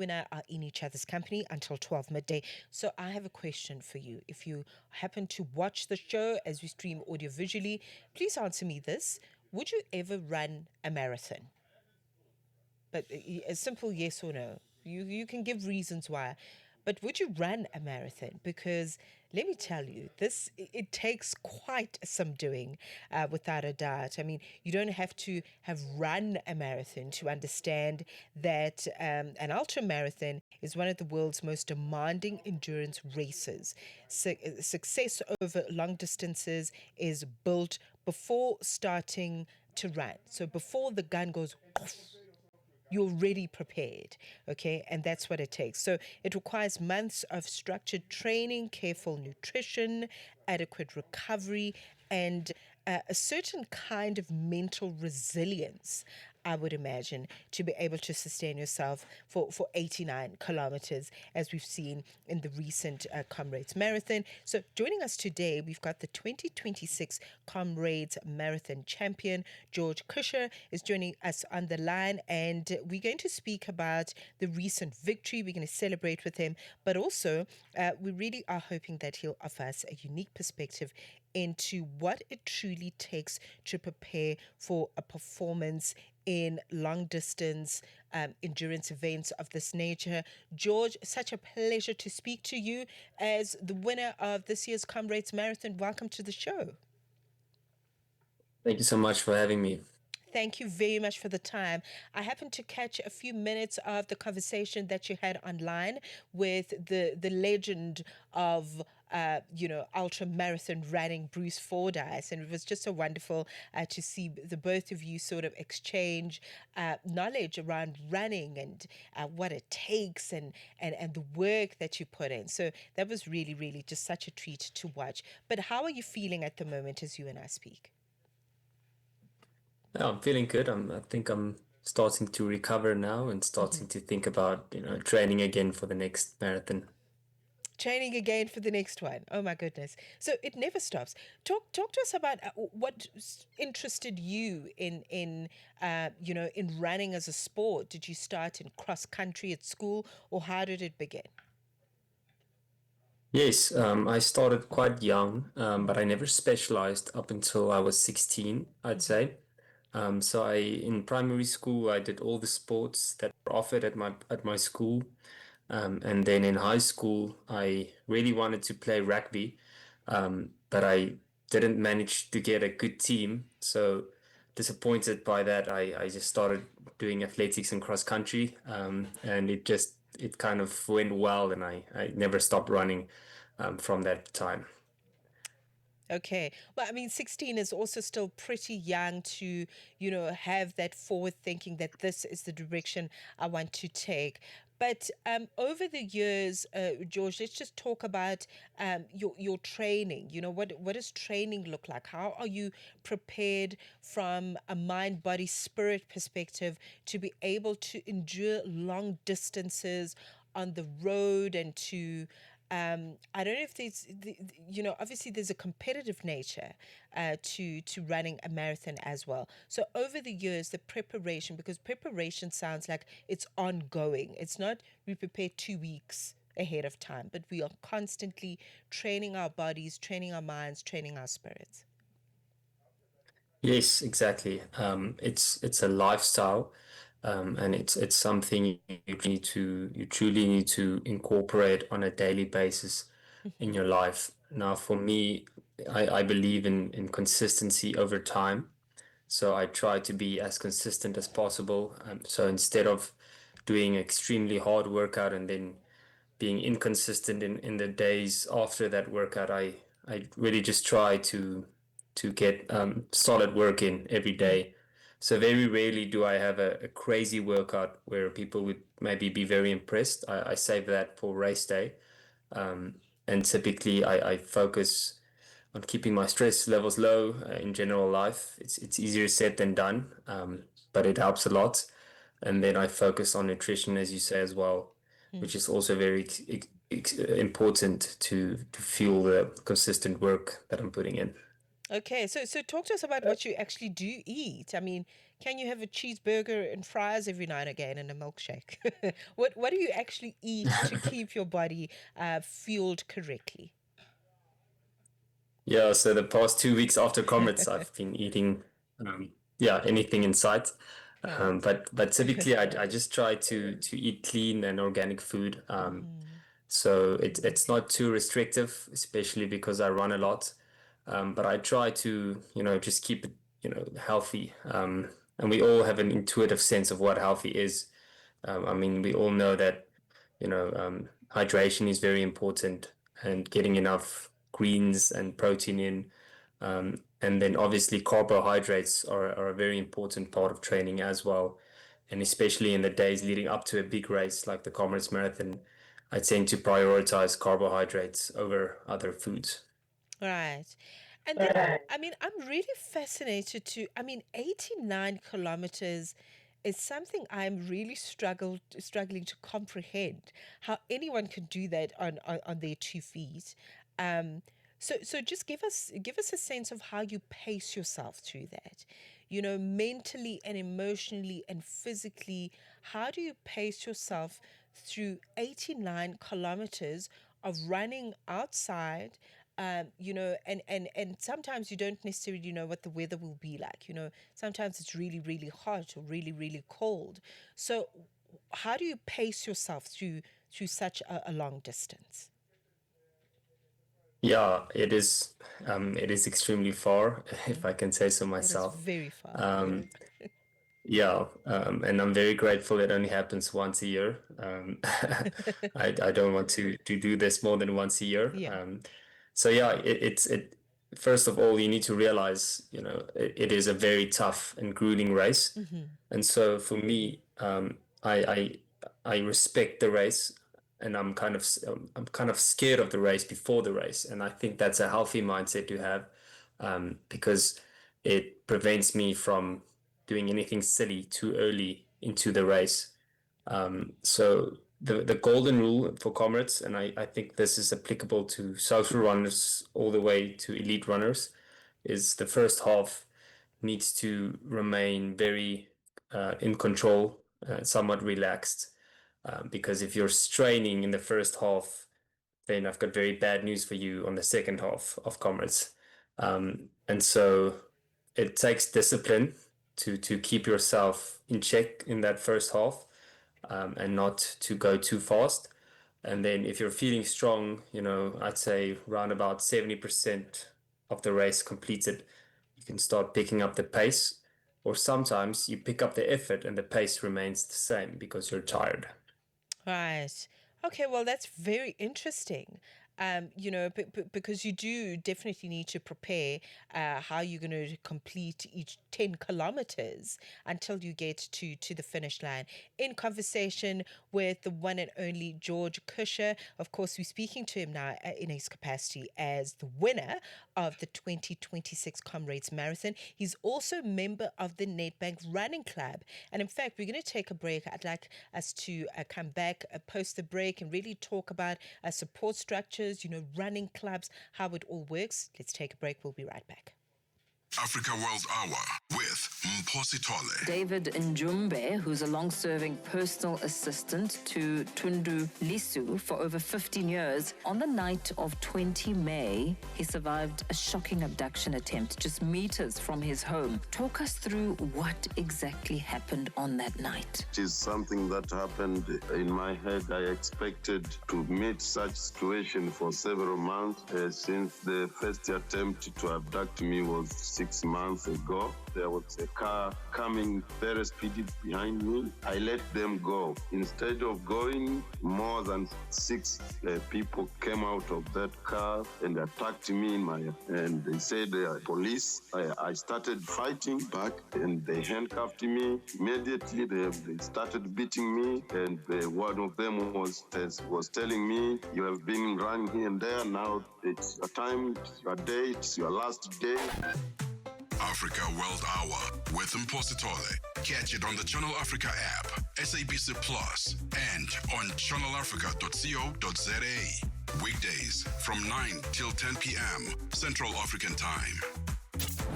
and I are in each other's company until 12 midday. So I have a question for you. If you happen to watch the show as we stream audio visually, please answer me this. Would you ever run a marathon? But a simple yes or no. You can give reasons why. But would you run a marathon? Because let me tell you, it takes quite some doing, without a doubt. I mean, you don't have to have run a marathon to understand that an ultra marathon is one of the world's most demanding endurance races. Success over long distances is built before starting to run. So before the gun goes off, you're already prepared, okay? And that's what it takes. So it requires months of structured training, careful nutrition, adequate recovery, and a certain kind of mental resilience, I would imagine, to be able to sustain yourself for 89 kilometers, as we've seen in the recent Comrades Marathon. So joining us today, we've got the 2026 Comrades Marathon champion, George Kusche, is joining us on the line, and we're going to speak about the recent victory. We're going to celebrate with him, but also we really are hoping that he'll offer us a unique perspective into what it truly takes to prepare for a performance in long distance endurance events of this nature. George, such a pleasure to speak to you as the winner of this year's Comrades Marathon. Welcome to the show. Thank you so much for having me. Thank you very much for the time. I happened to catch a few minutes of the conversation that you had online with the legend of ultra marathon running, Bruce Fordyce, and it was just so wonderful to see the both of you sort of exchange knowledge around running and what it takes and the work that you put in. So that was really, really just such a treat to watch. But how are you feeling at the moment as you and I speak? Yeah, I'm feeling good. I think I'm starting to recover now and Mm-hmm. starting to think about, training again for the next marathon. Training again for the next one. Oh my goodness! So it never stops. Talk to us about what interested you in running as a sport. Did you start in cross country at school, or how did it begin? Yes, I started quite young, but I never specialized up until I was 16, I'd Mm-hmm. say. In primary school, I did all the sports that were offered at my school. And then in high school, I really wanted to play rugby, but I didn't manage to get a good team. So disappointed by that, I just started doing athletics and cross country, and it kind of went well, and I never stopped running from that time. Okay. Well, I mean, 16 is also still pretty young to, have that forward thinking that this is the direction I want to take. But over the years, George, let's just talk about your training. What does training look like? How are you prepared from a mind, body, spirit perspective to be able to endure long distances on the road and to I don't know if obviously there's a competitive nature to running a marathon as well. So over the years, the preparation, because preparation sounds like it's ongoing. It's not we prepare 2 weeks ahead of time, but we are constantly training our bodies, training our minds, training our spirits. Yes, exactly. It's a lifestyle, and it's something you truly need to incorporate on a daily basis in your life. Now, for me, I believe in consistency over time, so I try to be as consistent as possible. So instead of doing extremely hard workout and then being inconsistent in the days after that workout, I really just try to get solid work in every Mm. day. So very rarely do I have a crazy workout where people would maybe be very impressed. I save that for race day. And typically I focus on keeping my stress levels low in general life. It's easier said than done, but it helps a lot. And then I focus on nutrition, as you say as well, Mm. which is also very important to fuel the consistent work that I'm putting in. Okay, so talk to us about what you actually do eat. I mean, can you have a cheeseburger and fries every now and again and a milkshake? What do you actually eat to keep your body fueled correctly? Yeah, so the past 2 weeks after Comrades, I've been eating, yeah, anything in sight. Right. But typically, I just try to eat clean and organic food. Hmm. So it's not too restrictive, especially because I run a lot. But I try to, just keep it, healthy. And we all have an intuitive sense of what healthy is. I mean, we all know that, hydration is very important and getting enough greens and protein in. And then obviously carbohydrates are a very important part of training as well. And especially in the days leading up to a big race like the Comrades Marathon, I tend to prioritize carbohydrates over other foods. Right. And then, I mean, I'm really fascinated to, I mean, 89 kilometers is something I'm really struggling to comprehend how anyone can do that on their 2 feet. Um, so just give us a sense of how you pace yourself through that. Mentally and emotionally and physically, how do you pace yourself through 89 kilometers of running outside? And sometimes you don't necessarily know what the weather will be like. Sometimes it's really, really hot or really, really cold. So, how do you pace yourself through such a long distance? Yeah, it is extremely far, if Mm. I can say so It is myself. very far. Um, Yeah, and I'm very grateful it only happens once a year. I don't want to do this more than once a year. Yeah. So yeah, it first of all you need to realize, it is a very tough and grueling race. Mm-hmm. And so for me, I respect the race, and I'm kind of scared of the race before the race, and I think that's a healthy mindset to have, because it prevents me from doing anything silly too early into the race. So the golden rule for comrades, and I think this is applicable to social runners all the way to elite runners, is the first half needs to remain very in control, somewhat relaxed. Because if you're straining in the first half, then I've got very bad news for you on the second half of Comrades. And so it takes discipline to keep yourself in check in that first half, and not to go too fast. And then if you're feeling strong, I'd say around about 70% of the race completed, you can start picking up the pace. Or sometimes you pick up the effort and the pace remains the same because you're tired. Right. Okay, well, that's very interesting. Because you do definitely need to prepare how you're going to complete each 10 kilometers until you get to the finish line. In conversation with the one and only George Kusche, of course, we're speaking to him now in his capacity as the winner of the 2026 Comrades Marathon. He's also a member of the Nedbank Running Club. And in fact, we're going to take a break. I'd like us to come back post the break and really talk about support structures, running clubs, how it all works. Let's take a break. We'll be right back. Africa World Hour with Mposi Tole. David Njumbe, who's a long-serving personal assistant to Tundu Lisu for over 15 years, on the night of 20 May, he survived a shocking abduction attempt just meters from his home. Talk us through what exactly happened on that night. It is something that happened in my head. I expected to meet such situation for several months since the first attempt to abduct me was 6 months ago. There was a car coming very speedy behind me. I let them go. Instead of going, more than six people came out of that car and attacked me and they said police. I started fighting back and they handcuffed me. Immediately they started beating me, and one of them was telling me, "You have been running here and there. Now it's your time, it's your day, it's your last day." Africa World Hour with Mposi Tole. Catch it on the Channel Africa app, SABC Plus, and on channelafrica.co.za. Weekdays from 9 till 10 p.m. Central African Time.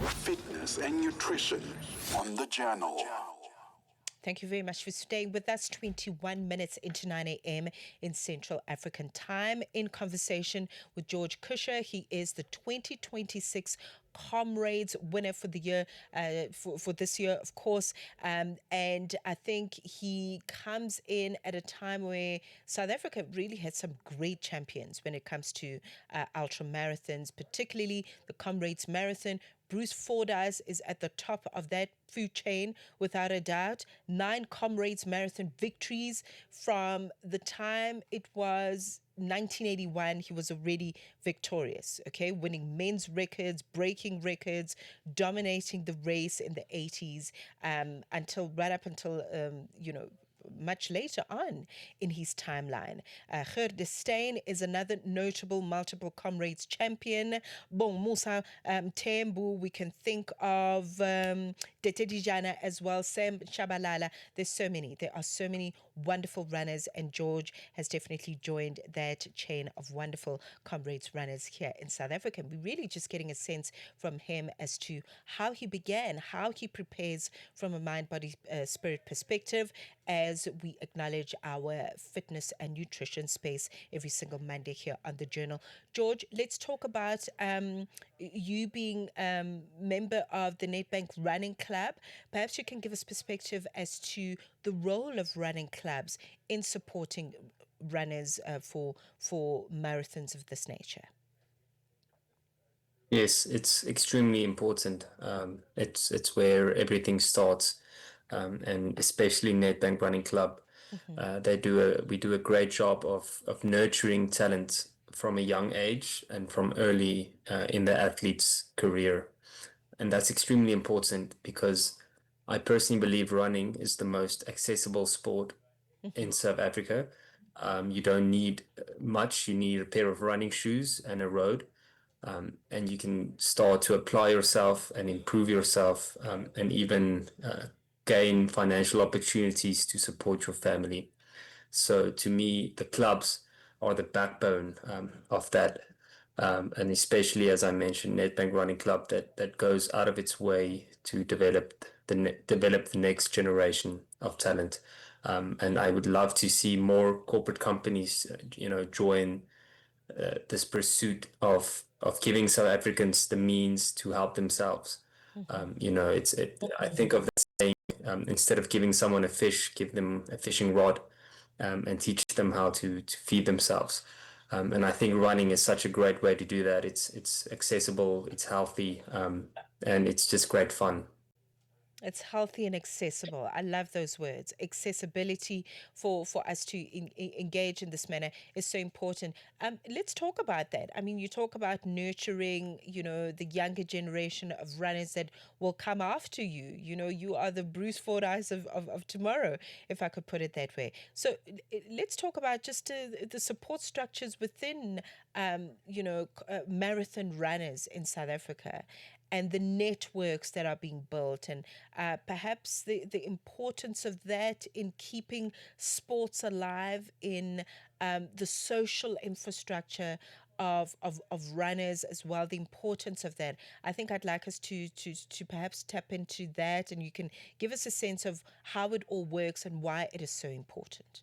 Fitness and nutrition on the Journal. Thank you very much for staying with us. 21 minutes into 9 a.m. in Central African time. In conversation with George Kusche. He is the 2026 Comrades winner for the year, for this year, of course. And I think he comes in at a time where South Africa really had some great champions when it comes to ultra marathons, particularly the Comrades Marathon. Bruce Fordyce is at the top of that food chain, without a doubt. 9 Comrades Marathon victories from the time it was 1981. He was already victorious, okay, winning men's records, breaking records, dominating the race in the 80s, until right up until, much later on in his timeline. Gert de Steen is another notable multiple Comrades champion. Bon Musa Tembu, we can think of Tete Dijana as well, Sam Shabalala. There are so many wonderful runners, and George has definitely joined that chain of wonderful Comrades runners here in South Africa. And we're really just getting a sense from him as to how he began, how he prepares from a mind, body, spirit perspective, as we acknowledge our fitness and nutrition space every single Monday here on the Journal. George, let's talk about you being member of the Nedbank Running Club. Perhaps you can give us perspective as to the role of running clubs in supporting runners for marathons of this nature. Yes, it's extremely important. It's where everything starts, and especially Nedbank Running Club. We do a great job of nurturing talent from a young age and from early in the athlete's career, and that's extremely important because I personally believe running is the most accessible sport in South Africa. You don't need much. You need a pair of running shoes and a road, and you can start to apply yourself and improve yourself, and even gain financial opportunities to support your family. So to me, the clubs are the backbone of that. And especially, as I mentioned, Nedbank Running Club that goes out of its way to develop the next generation of talent. And I would love to see more corporate companies, join this pursuit of giving South Africans the means to help themselves. I think of the saying, instead of giving someone a fish, give them a fishing rod, and teach them how to feed themselves. And I think running is such a great way to do that. It's accessible, it's healthy, and it's just great fun. It's healthy and accessible. I love those words. Accessibility for us to engage in this manner is so important. Let's talk about that. I mean, you talk about nurturing, the younger generation of runners that will come after you. You are the Bruce Fordyce of tomorrow, if I could put it that way. So let's talk about just the support structures within, marathon runners in South Africa, and the networks that are being built, and perhaps the importance of that in keeping sports alive in the social infrastructure of runners as well, the importance of that. I think I'd like us to perhaps tap into that, and you can give us a sense of how it all works and why it is so important.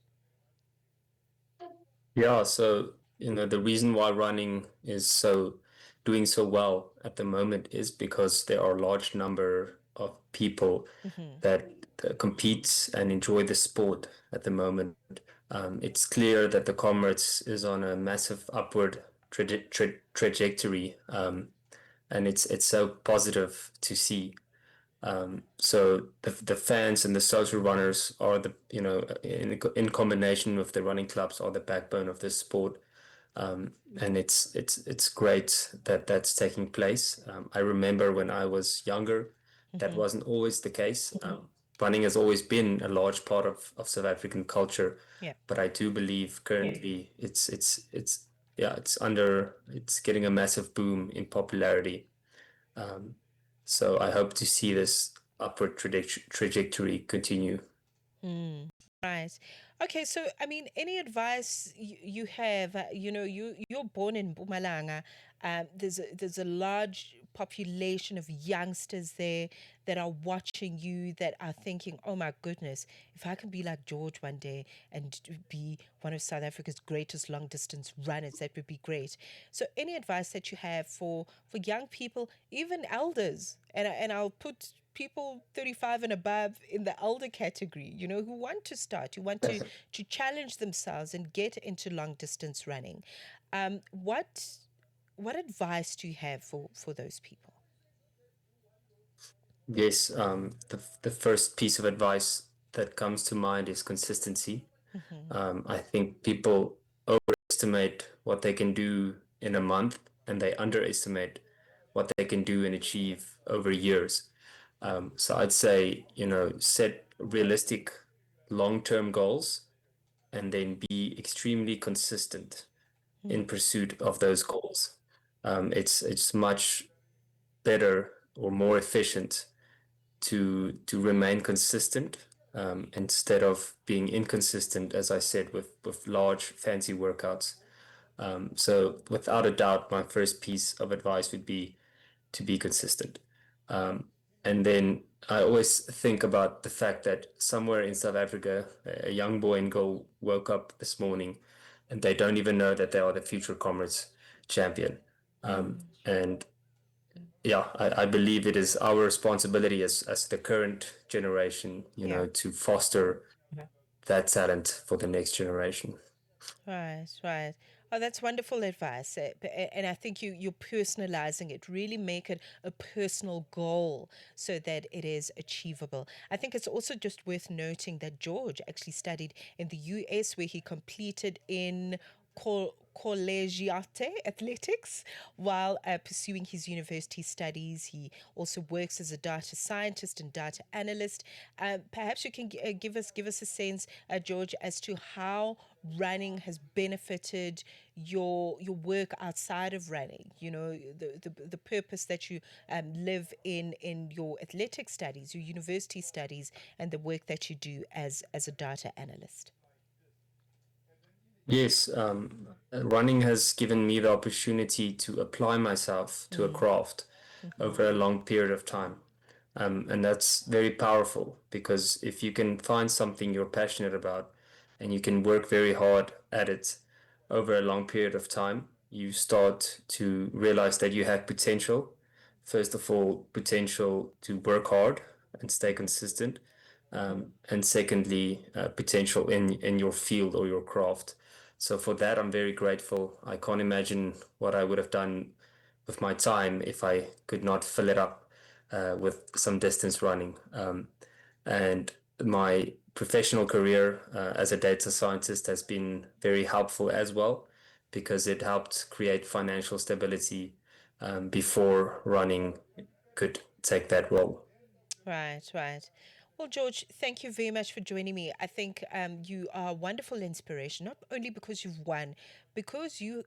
Yeah, so the reason why running is doing so well at the moment is because there are a large number of people that compete and enjoy the sport at the moment. It's clear that the Comrades is on a massive upward trajectory, and it's so positive to see. So the fans and the social runners are in combination with the running clubs, are the backbone of this sport. And it's great that that's taking place. I remember when I was younger, that wasn't always the case. Running has always been a large part of South African culture, Yeah. but I do believe currently it's getting a massive boom in popularity. So I hope to see this upward trajectory continue. Right. Okay. So, I mean, any advice you have? You're born in Mpumalanga. There's a large population of youngsters there that are watching you, that are thinking, oh my goodness, if I can be like George one day and be one of South Africa's greatest long distance runners, that would be great. So any advice that you have for young people, even elders, and I'll put people 35 and above in the elder category, who want to start, who want to challenge themselves and get into long distance running. What advice do you have for those people? Yes, the first piece of advice that comes to mind is consistency. Mm-hmm. I think people overestimate what they can do in a month, and they underestimate what they can do and achieve over years. So I'd say, set realistic long-term goals and then be extremely consistent in pursuit of those goals. It's much better or more efficient to remain consistent, instead of being inconsistent, as I said, with large fancy workouts. So without a doubt, my first piece of advice would be to be consistent. And then I always think about the fact that somewhere in South Africa, a young boy and girl woke up this morning and they don't even know that they are the future Comrades champion. And yeah, I believe it is our responsibility as the current generation, Yeah. to foster that talent for the next generation. Right, right. Oh, that's wonderful advice. And I think you're personalizing it. Really make it a personal goal so that it is achievable. I think it's also just worth noting that George actually studied in the US, where he competed in collegiate athletics while pursuing his university studies. He also works as a data scientist and data analyst. Perhaps you can give us a sense, George, as to how running has benefited your work outside of running. The purpose that you live in your athletic studies, your university studies, and the work that you do as a data analyst. Yes, running has given me the opportunity to apply myself to a craft over a long period of time. And that's very powerful, because if you can find something you're passionate about and you can work very hard at it over a long period of time, you start to realize that you have potential. First of all, potential to work hard and stay consistent. And secondly, potential in your field or your craft. So for that, I'm very grateful. I can't imagine what I would have done with my time if I could not fill it up with some distance running. And my professional career as a data scientist has been very helpful as well, because it helped create financial stability before running could take that role. Right, right. Well, George, thank you very much for joining me. I think you are a wonderful inspiration, not only because you've won, because you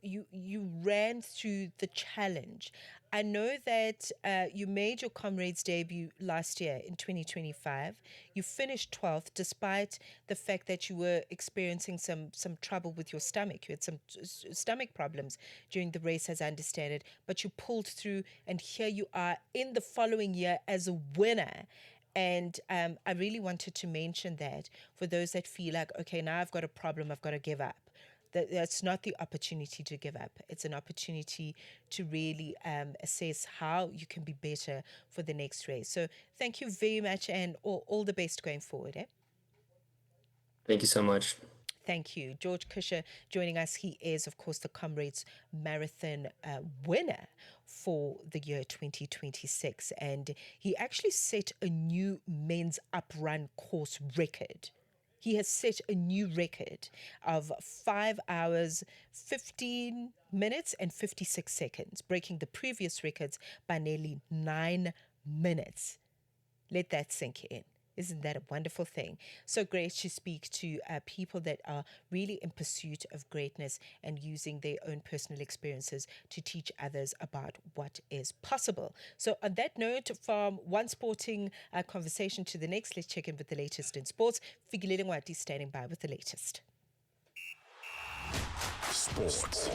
ran through the challenge. I know that you made your Comrades debut last year in 2025. You finished 12th, despite the fact that you were experiencing some trouble with your stomach. You had some stomach problems during the race, as I understand it, but you pulled through, and here you are in the following year as a winner. And I really wanted to mention that for those that feel like, okay, now I've got a problem, I've got to give up. That's not the opportunity to give up. It's an opportunity to really assess how you can be better for the next race. So thank you very much, and all the best going forward. Thank you so much. Thank you. George Kusche joining us. He is, of course, the Comrades Marathon winner for the year 2026. And he actually set a new men's uprun course record. He has set a new record of 5 hours, 15 minutes, and 56 seconds, breaking the previous records by nearly 9 minutes. Let that sink in. Isn't that a wonderful thing? So great to speak to people that are really in pursuit of greatness and using their own personal experiences to teach others about what is possible. So, on that note, from one sporting conversation to the next, let's check in with the latest in sports. Figilile Ngwati standing by with the latest. Sports.